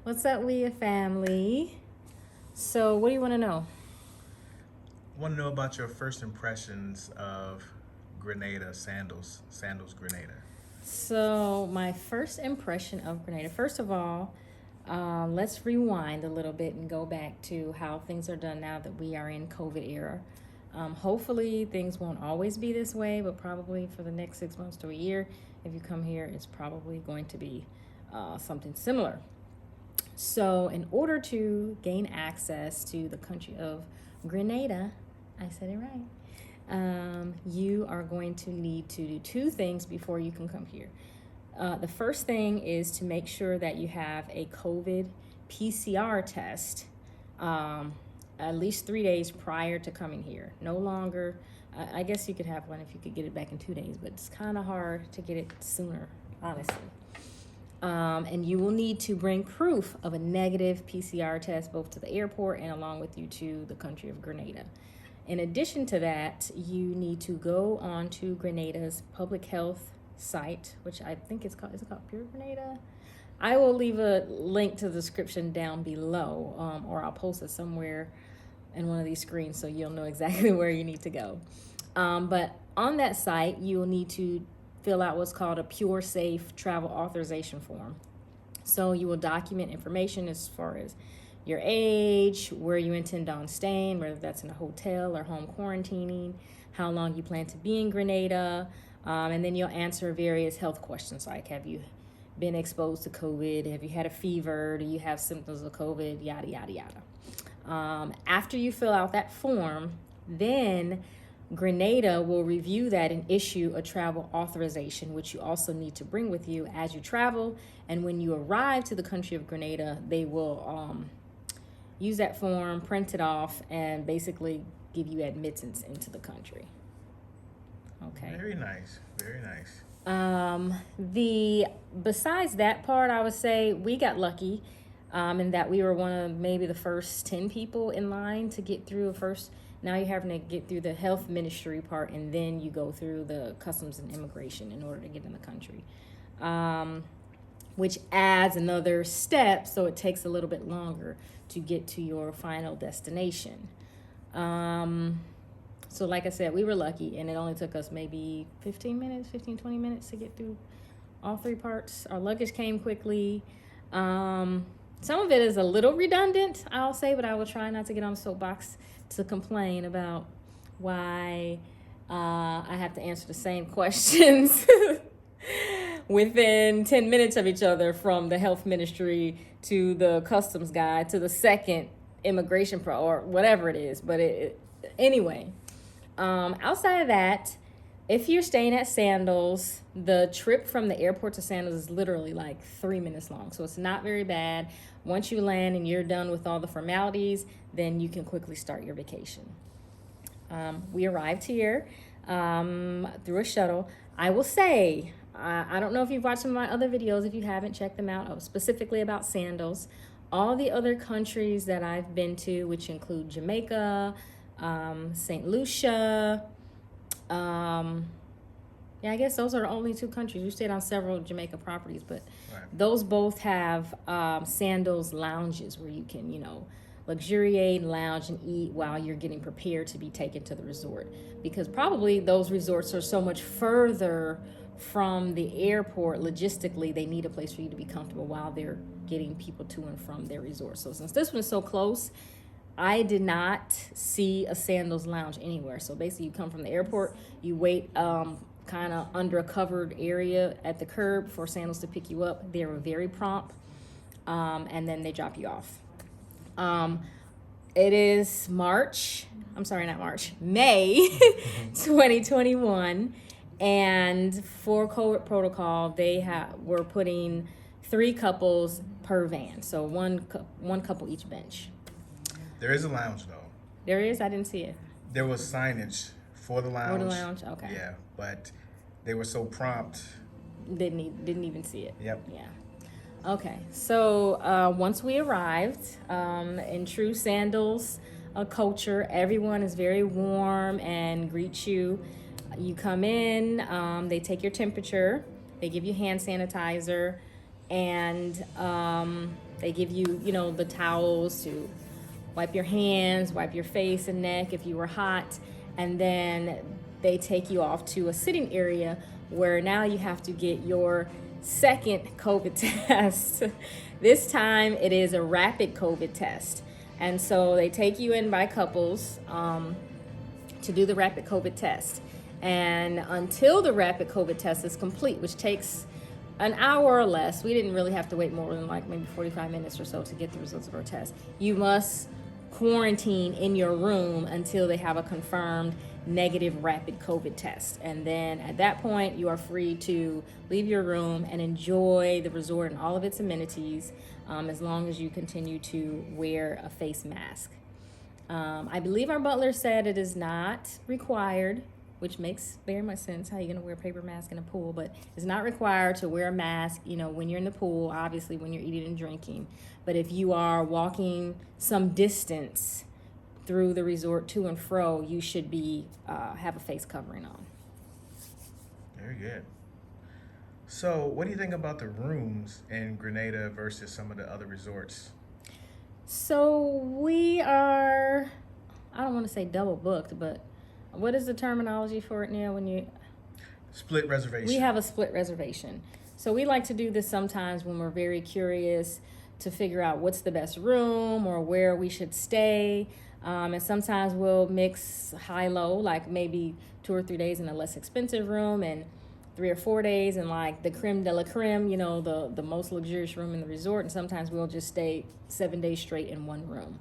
What's up, WhereYouAt family? So, what do you want to know? I want to know about your first impressions of Grenada Grenada. So, my first impression of Grenada. First of all, let's rewind a little bit and go back to how things are done now that we are in COVID era. Hopefully, things won't always be this way, but probably for the next 6 months to a year, if you come here, it's probably going to be something similar. So, in order to gain access to the country of Grenada, I said it right. You are going to need to do two things before you can come here. The first thing is to make sure that you have a COVID PCR test at least 3 days prior to coming here. No longer. I guess you could have one if you could get it back in 2 days, but it's kind of hard to get it sooner, honestly. And you will need to bring proof of a negative PCR test both to the airport and along with you to the country of Grenada. In addition to that, you need to go on to Grenada's public health site, which I think is it called Pure Grenada? I will leave a link to the description down below, or I'll post it somewhere in one of these screens so you'll know exactly where you need to go. But on that site, you will need to fill out what's called a Pure Safe Travel Authorization Form. So you will document information as far as your age, where you intend on staying, whether that's in a hotel or home quarantining, how long you plan to be in Grenada, and then you'll answer various health questions like, have you been exposed to COVID? Have you had a fever? Do you have symptoms of COVID? Yada, yada, yada. After you fill out that form, then Grenada will review that and issue a travel authorization, which you also need to bring with you as you travel. And when you arrive to the country of Grenada, they will use that form, print it off, and basically give you admittance into the country. Okay. Very nice. Very nice. Besides that part, I would say we got lucky in that we were one of maybe the first 10 people in line to get through first. Now you're having to get through the health ministry part, and then you go through the customs and immigration in order to get in the country, which adds another step, so it takes a little bit longer to get to your final destination. So like I said, we were lucky, and it only took us maybe 20 minutes to get through all three parts. Our luggage came quickly. Some of it is a little redundant, I'll say, but I will try not to get on the soapbox to complain about why I have to answer the same questions within 10 minutes of each other, from the health ministry to the customs guy to the second immigration or whatever it is. But anyway, outside of that, if you're staying at Sandals, the trip from the airport to Sandals is literally like 3 minutes long. So it's not very bad. Once you land and you're done with all the formalities, then you can quickly start your vacation. We arrived here through a shuttle. I will say, I don't know if you've watched some of my other videos. If you haven't, check them out, specifically about Sandals. All the other countries that I've been to, which include Jamaica, St. Lucia, yeah, I guess those are the only two countries. We stayed on several Jamaica properties, but Right. those both have Sandals lounges where you can, luxuriate, lounge, and eat while you're getting prepared to be taken to the resort. Because probably those resorts are so much further from the airport, logistically, they need a place for you to be comfortable while they're getting people to and from their resort. So since this one is so close, I did not see a Sandals lounge anywhere. So basically, you come from the airport, you wait kind of under a covered area at the curb for Sandals to pick you up. They were very prompt, and then they drop you off. It is May 2021, and for COVID protocol, we're putting 3 couples per van, so one couple each bench. There is a lounge though. There is? I didn't see it. There was signage for the lounge. For the lounge? Okay. Yeah, but they were so prompt. Didn't even see it. Yep. Yeah. Okay, so once we arrived, in true Sandals culture, everyone is very warm and greets you. You come in, they take your temperature, they give you hand sanitizer, and They give you, you know, the towels to wipe your hands, wipe your face and neck if you were hot, and then they take you off to a sitting area where now you have to get your second COVID test. This time it is a rapid COVID test. And so they take you in by couples to do the rapid COVID test. And until the rapid COVID test is complete, which takes an hour or less, we didn't really have to wait more than like maybe 45 minutes or so to get the results of our test. You must quarantine in your room until they have a confirmed negative rapid COVID test. And then at that point, you are free to leave your room and enjoy the resort and all of its amenities, as long as you continue to wear a face mask. I believe our butler said it is not required, which makes very much sense. How are you going to wear a paper mask in a pool? But it's not required to wear a mask, you know, when you're in the pool, obviously when you're eating and drinking. But if you are walking some distance through the resort to and fro, you should be have a face covering on. Very good. So, what do you think about the rooms in Grenada versus some of the other resorts? So we are, I don't want to say double booked, but what is the terminology for it, Neil? When you Split reservation. We have a split reservation. So we like to do this sometimes when we're very curious to figure out what's the best room or where we should stay. And sometimes we'll mix high-low, like maybe 2 or 3 days in a less expensive room and 3 or 4 days in like the creme de la creme, you know, the most luxurious room in the resort. And sometimes we'll just stay 7 days straight in one room.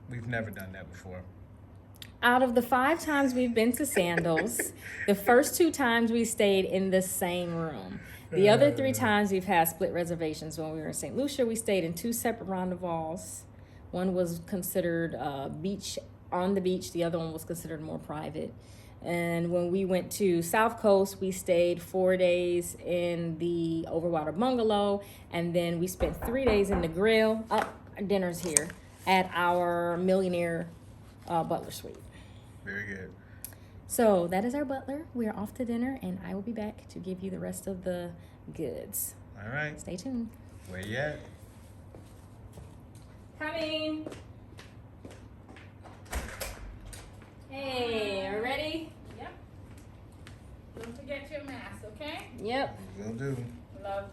We've never done that before. Out of the 5 times we've been to Sandals, the first 2 times we stayed in the same room. The other 3 times we've had split reservations. When we were in St. Lucia, we stayed in 2 separate rendezvous. One was considered beach on the beach. The other one was considered more private. And when we went to South Coast, we stayed 4 days in the Overwater Bungalow. And then we spent 3 days in the grill. Dinner's here at our Millionaire Butler Suite. Very good. So that is our butler. We are off to dinner, and I will be back to give you the rest of the goods. All right. Stay tuned. Where you at? Coming. Hey, are you ready? Yep. Don't forget your mask, okay? Yep. Will do. Love